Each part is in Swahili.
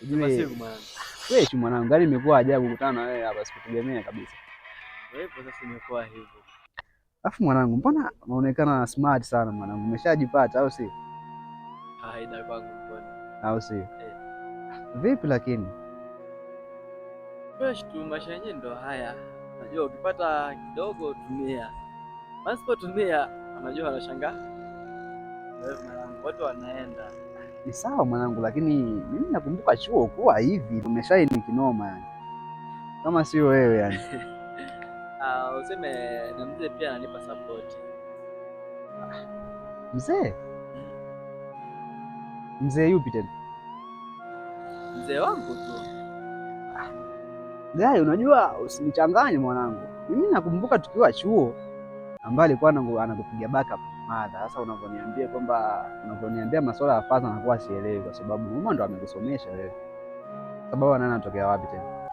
Ujue fresh mwanangu, gari imekuwa ajabu kukutana na wewe hapa, sikutegemea kabisa. Wewe sasa imekuwa hivyo. Alafu mwanangu, mbona unaonekana smart sana mwanangu? Umeshajipata au si? Haida kwangu mbona. Au si? Vipi lakini? Fresh tu, maisha yenyewe ndo haya. Unajua ukipata kidogo tumia. Usipotumia unajua wanashangaa. Wewe mwanangu, watu wanaenda. Ni sawa mwanangu, lakini mimi nakumbuka chuo kuwa hivi tumeshaini kinoma yani. Kama sio wewe yani. Useme na mzee pia ananipa support. Mzee? Mzee yupi tena? Mzee wangu tu. Gai, unajua usinichanganye mwanangu. Mimi nakumbuka tukiwa chuo ambaye alikuwa anakupiga backup mada. Sasa unavyoniambia masuala ya fadha nakuwa sielewi kwa sababu mama ndo amekusomesha wewe. Sababu nani anatokea wapi tena?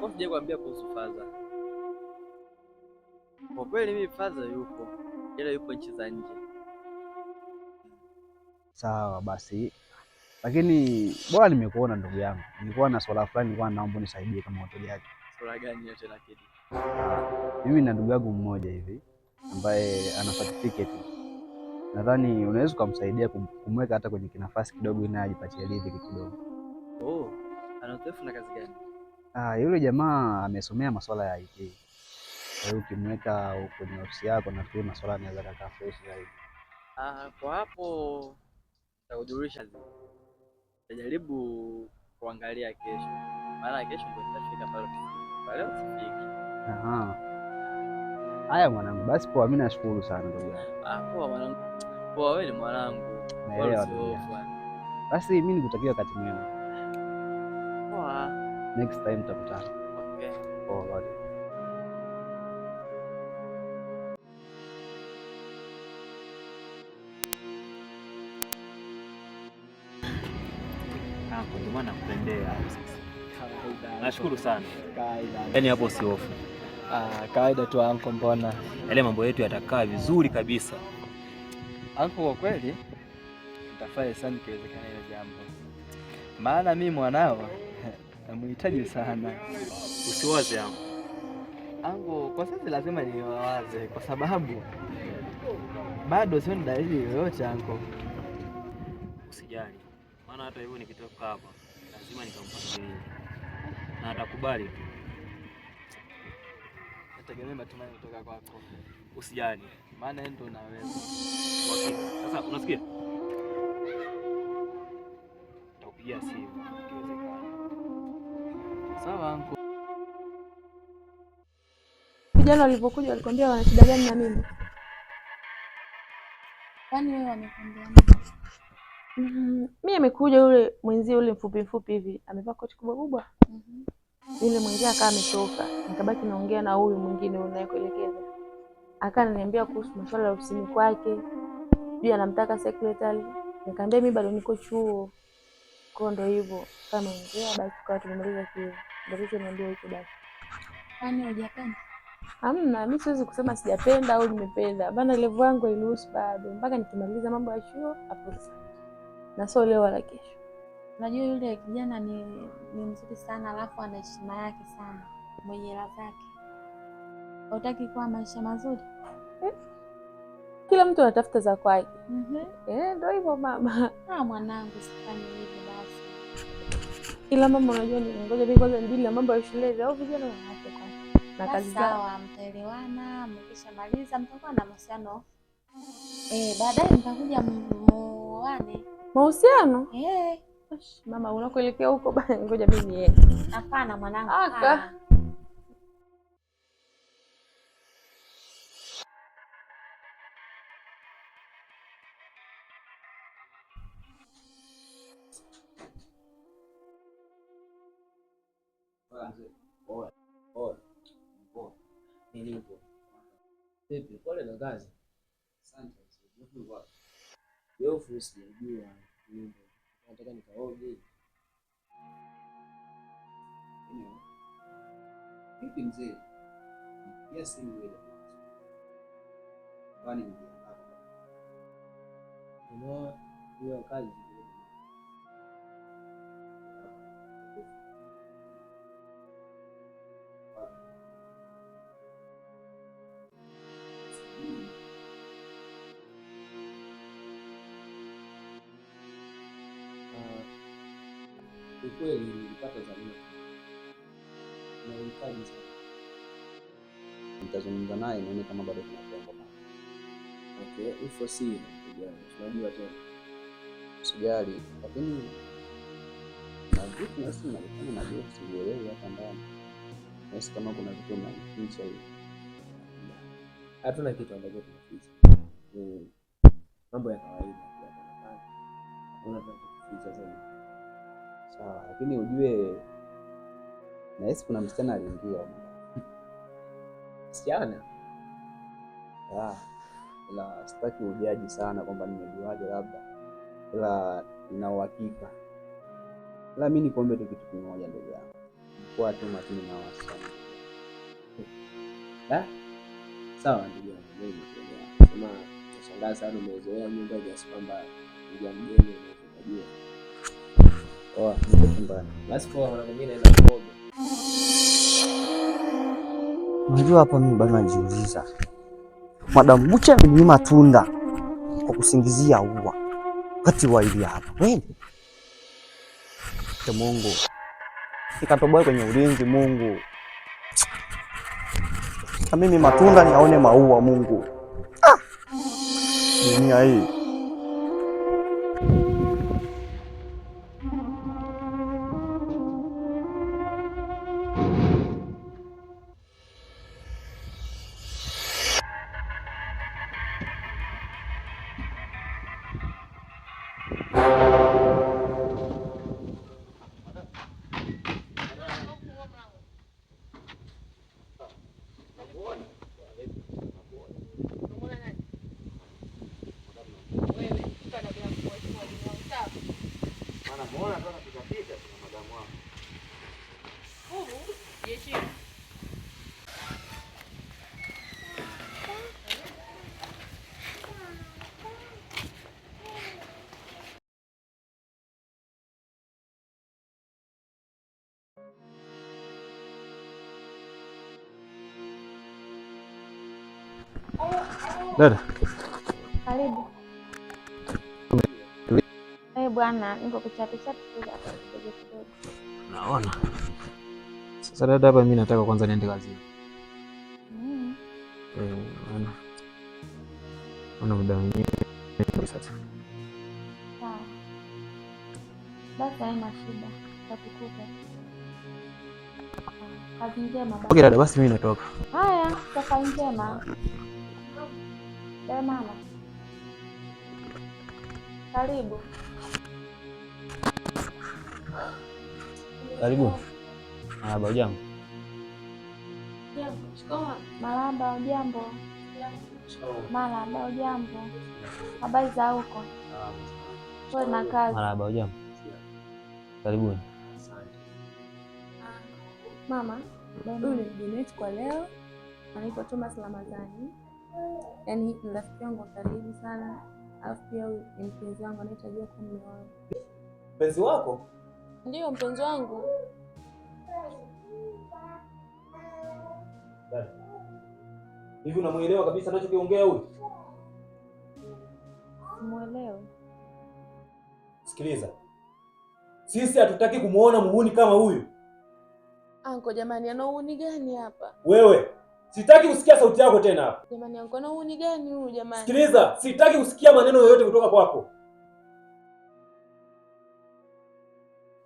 Kwa sije kuambia kuhusu fadha. Kwa kweli mimi fadha yupo. Ila yupo nchi za nje. Sawa basi. Lakini bora nimekuona ndugu yangu. Nilikuwa na swala fulani nilikuwa naomba unisaidie kama utojaji. Swala gani yote na kidi? Mimi na ndugu yangu mmoja hivi ambaye ana certificate. Nadhani unaweza kumsaidia kumweka hata kwenye kinafasi kidogo ili ajipatie riziki kidogo. Ana uzoefu na kazi gani? Yule jamaa amesomea masuala ya IT. Kwa hiyo ukimweka kwenye ofisi yako nafikiri masuala yanaweza kukaa fresh zaidi. Kwa hapo nitakujulisha. Nitajaribu kuangalia kesho. Maana kesho ndio nitafika pale ofisini. Pale usifiki. Haya mwanangu, basi poa, mimi nashukuru sana ndugu yangu. Poa mwanangu. Poa, wewe ni mwanangu. Naelewa ndugu yangu. Basi mimi nikutakia wakati mwema. Poa. Next time tutakutana. Okay. Poa bado. Ndio maana nakupendea hapo sasa. Nashukuru sana. Kawaida. Yaani hapo si hofu. Kawaida tu anko, mbona yale mambo yetu yatakaa vizuri kabisa. Anko, kwa kweli nitafurahi sana ikiwezekana ile jambo. Maana mimi mwanao namhitaji sana. Usiwaze anko, kwa sasa lazima niwaze kwa sababu bado sio dalili yoyote anko. Usijali. Maana hata hivyo nikitoka hapa lazima nikampangilie. Na atakubali tu. Nategemea matumaini kutoka kwako. Usijali. Maana yeye ndo unaweza. Sasa unasikia? Nitakupigia simu ikiwezekana. Sawa anko. Vijana walipokuja walikwambia wana shida gani na mimi? Kwani wewe wamekwambia nini? Mimi amekuja yule mwenzie yule mfupi hivi, amevaa koti kubwa kubwa. Yule mwenzie akawa ametoka. Nikabaki naongea na huyu mwingine unayekuelekeza. Akawa ananiambia kuhusu masuala ya ofisini kwake. Pia anamtaka secretary. Nikamwambia mimi bado niko chuo. Kwa ndo hivyo. Kama ongea basi kwa tumemaliza kile. Ndio niambia hicho basi. Kwani hujapenda? Hamna, mimi siwezi kusema sijapenda au nimependa. Maana level yangu hairuhusu bado. Mpaka nikimaliza mambo ya chuo hapo sasa. Na sio leo wala kesho. Unajua yule kijana ni mzuri sana, alafu ana heshima yake sana, mwenye hela zake. Hutaki kuwa maisha mazuri? Kila mtu anatafuta za kwake. Ndio hivyo mama. Mwanangu, sifanye hivyo basi. Ila mama, unajua ni ngoja mimi kwanza ndili na mambo ya shule au vijana wanaacha kwa na kazi zao. Sawa, mtaelewana, mkishamaliza mtakuwa na mahusiano. Baadaye mtakuja muoane. Mahusiano? Mama, unakoelekea huko bana, ngoja mimi niende. Hapana mwanangu. Vipi, pole na kazi. Asante. Leo sijajua. Nataka nikaoge. Vipi mzee? Yes, ni wewe. Kwani mjiandaa? Hiyo kazi. kweli nilipata dhamira. Nahitaji sana. Nitazungumza naye nione kama bado kuna pengo. Okay, ufosi tunajua tena. Usijali, lakini na vitu nasi nalifanya na vitu sivielewi hapa ndani. Nasi kama kuna vitu unaficha hivi. Hatuna kitu ambacho tunaficha. Mambo ya kawaida tu hapa. Hakuna tunachoficha sana. Sawa, lakini ujue nahisi kuna msichana aliingia. Msichana? Ila sitaki ujaji sana kwamba nimejuaje labda. Ila nina uhakika. Ila mimi nikuombe tu kitu kimoja ndugu yangu. Kwa tu makini na wasichana. Sawa ndugu yangu, mimi nakuelewa. Sema nashangaa sana umezoea nyumba kiasi kwamba ndio mgeni unajua. Niko chumbani. Basi kwa mara nyingine naenda kuoga. Unajua hapa mimi bado najiuliza. Madam Bucha ameninyima tunda kwa kusingizia ua. Kati wa ili hapa. Kweli? Mungu. Nikatoboa kwenye ulinzi Mungu. Na mimi matunda niaone maua Mungu. Dunia hii. Dada. Karibu. Bwana, niko kuchati kidogo. Naona. Sasa dada, hapa mimi nataka kwanza niende kazini. Ana muda mwingine sasa. Sawa. Basi haina shida. Tutakukuta. Kazi njema baba. Okay dada, basi mimi natoka. Haya, safari njema. Mama. Karibu. Karibu. Marahaba, hujambo? Marahaba, hujambo? Marahaba, hujambo? Habari za huko? Pole na kazi. Marahaba, hujambo? Karibuni. Mama, huyu ni mgeni wetu kwa leo. Anaitwa Thomas Ramadhani. Yaani ni rafiki yangu wa karibu sana. Alafu pia huyu ni mpenzi wangu, anahitajia kuwa mume wangu. Mpenzi wako? Ndiyo, mpenzi wangu. Hivi unamuelewa kabisa anachokiongea huyu? Simuelewi. Sikiliza. Sisi hatutaki kumuona muhuni kama huyu. Anko jamani, ana uhuni gani hapa? Wewe, sitaki kusikia sauti yako tena hapa. Jamani, anko ana uhuni gani huyu jamani? Sikiliza, sitaki kusikia maneno yoyote kutoka kwako.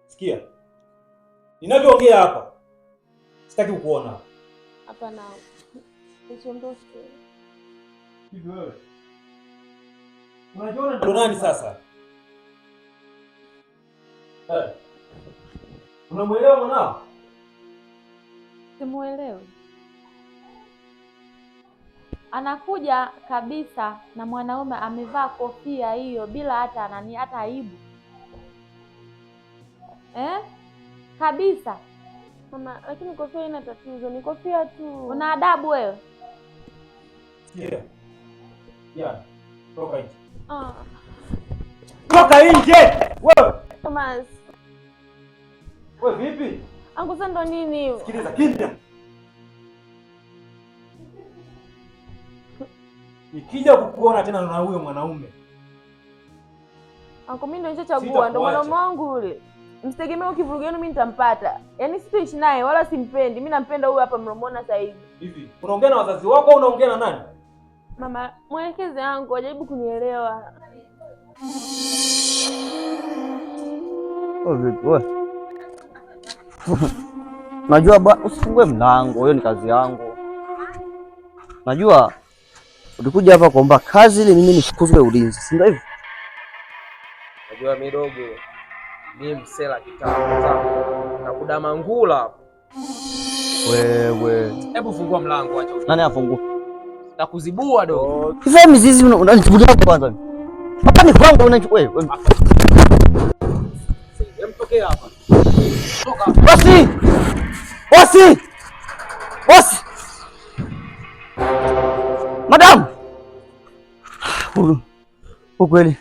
Sikia. Ninavyoongea hapa, sitaki kukuona. Hapana. Usiondoke. Hivi wewe. Unajiona ndo nani sasa? Unamuelewa mwanao? Simuelewi. Anakuja kabisa na mwanaume amevaa kofia hiyo bila hata aibu. Kabisa. Mama, lakini kofia ina tatizo, ni kofia tu. Una adabu wewe? Sikia. Ya, toka nje. Toka nje! Wewe! Thomas. Wewe vipi? Angu sasa ndo nini? Sikiliza, kimya. Nikija kukuona tena na huyo mwanaume. Angu mimi ndo nilichagua, ndo mwanaume wangu yule. Msitegemee ukivuruga yenu mimi nitampata. Yaani sitoishi naye wala simpendi. Mimi nampenda huyu hapa mlomona sasa hivi. Hivi, unaongea na wazazi wako au unaongea na nani? Mama, mwelekezi wangu wajaribu kunielewa. Wewe. Najua bwana, usifungue mlango, hiyo ni kazi yangu. Najua ulikuja hapa kuomba kazi ili mimi nifukuzwe ulinzi, si ndio hivyo? Najua midogo, mimi msela kitabu zangu. Nakudamangula hapo. Wewe. Hebu fungua mlango acha. Nani afungua? Nakuzibua dogo. Hivi mizizi unanichukulia kwanza. Hapa ni kwangu unachukua wewe. Mtokea hapa. Toka. Wasi! Wasi! Wasi! Madam! Kweli.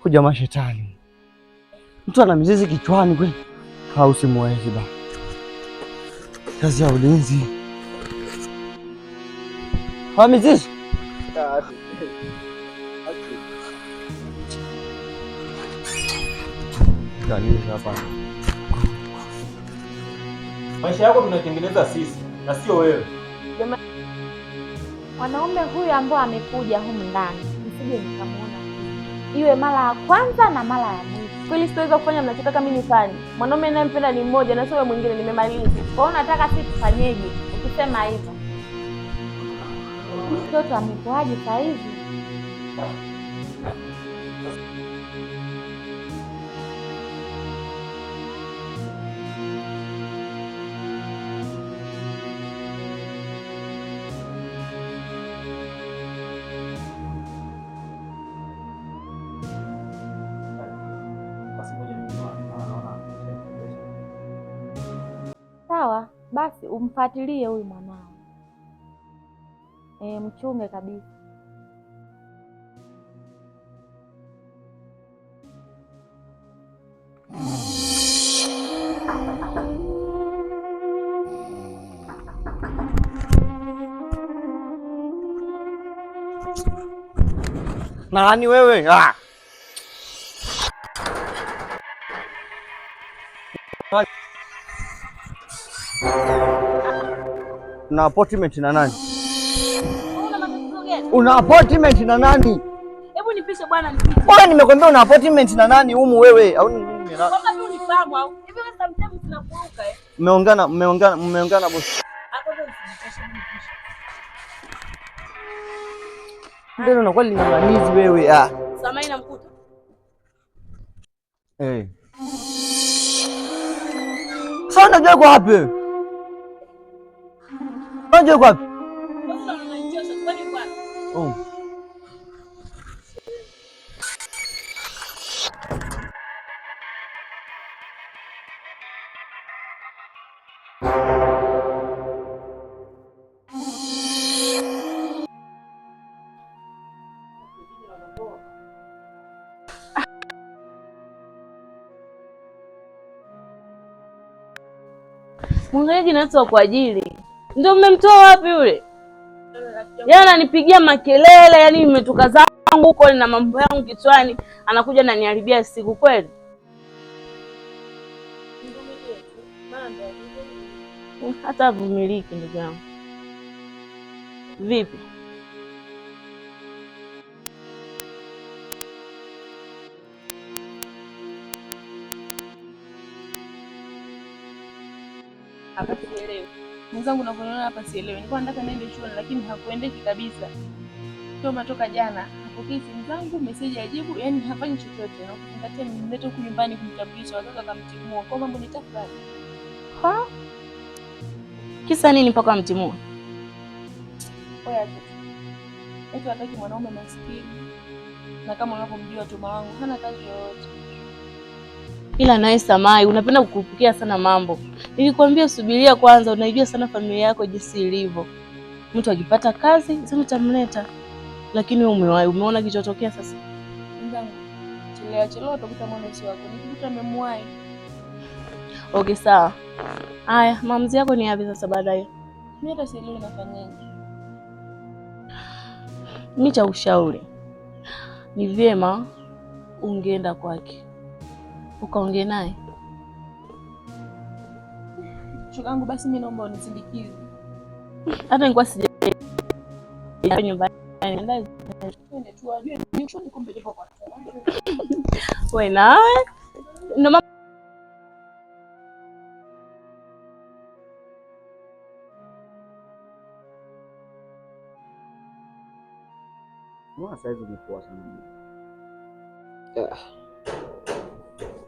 Kuja mashetani. Mtu ana mizizi kichwani kweli. Hausimwezi ba. Kazi ya ulinzi. Mizizi. Hapa. Maisha yako tunatengeneza sisi na sio wewe. Mwanaume huyu ambao amekuja humu ndani, msije mkamuona. Iwe mara ya kwanza na mara ya mwisho. Kweli sitaweza kufanya mnachotaka mimi nifanye. Mwanaume ninayempenda ni mmoja na sio mwingine, nimemaliza. Kwa hiyo nataka sisi tufanyeje? Ukisema hivyo. Mtoto amekuaje sasa hivi? Sawa, basi umfuatilie huyu mwanao. Mchunge kabisa. Nani wewe? Una appointment na nani? Una matatizo gani? Una appointment na nani? Hebu nipishe bwana nipishe. Wewe nimekwambia una appointment na nani humu wewe? Au nini mimi na? Kama tu unifahamu au? Hivi wewe sometimes tunakuruka Mmeongana na bosi. Hapo ndio nipishe nipishe. Ndio unakuwa linganizi wewe Samai namkuta. Sasa unajua kwa wapi wewe? Unajua kwa wapi? Sasa unanichosha kwani bwana? Mwangalie natoa kwa ajili. Ndio mmemtoa wapi yule? Yeye ananipigia makelele, yani nimetoka zangu huko na mambo yangu kichwani, anakuja ananiharibia siku kweli. Hata vumiliki ndugu yangu. Vipi? Hapa sielewi. Mwenzangu unavyoniona hapa sielewi. Nilikuwa nataka niende shule lakini hakuendeki kabisa. Ndio matoka jana. Hapokei simu zangu, message ajibu, yani hafanyi chochote. Na ukizingatia nimemleta huku nyumbani kumtambulisha wazazi akamtimua. Kwa mambo ni tafadhali. Kisa nini mpaka amtimua? Oya tu. Eti hataki mwanaume maskini. Na kama unavyomjua Tuma wangu hana kazi yoyote. Ila naye Samai, unapenda kukupukia sana mambo. Nilikwambia subiria kwanza, unaijua sana familia yako jinsi ilivyo. Mtu akipata kazi, sema utamleta. Lakini wewe umeona kilichotokea sasa. Ndangu. Chelewa utakuta mwana si wako. Nikikuta amemwahi. Okay, sawa. Haya, maamuzi yako ni yapi sasa baadaye? Mimi hata sielewi nafanyaje. Mimi cha ushauri. Ni vyema ungeenda kwake. Ukaongee naye. shogangu, basi mimi naomba unisindikize. Hata nilikuwa sija nyumbani. Twende tu ajue ni kumbe ndipo kwa. Wewe nawe ndo mbona saizi umepoa sana?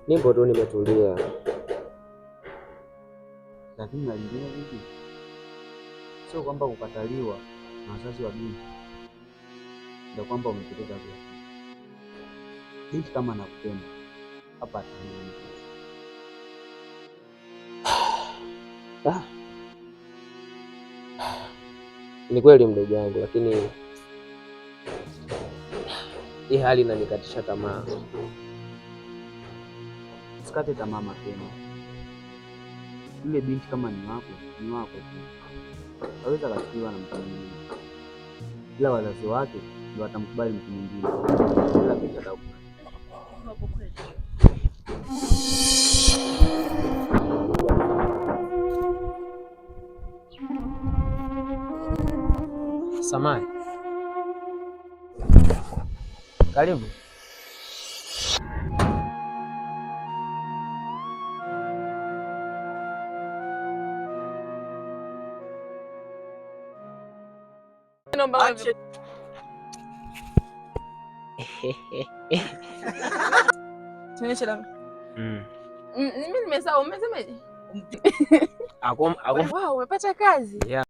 Nipo tu nimetulia. Lakini nalijua vipi? Sio kwamba kukataliwa na wazazi wa binti ndio kwamba umepoteza vya. Binti kama anakupenda hapa atani. Ni kweli mdogo wangu, lakini hii hali inanikatisha tamaa. Usikate tamaa mapema. Yule binti kama ni wako tu. Hawezi kuchukuliwa na mtu mwingine. Ila wazazi wake ndio watamkubali mtu mwingine. Ila binti atakubali. Samahani. Karibu. Mimi nimesahau, umesemaje? Wow, umepata kazi? Yeah.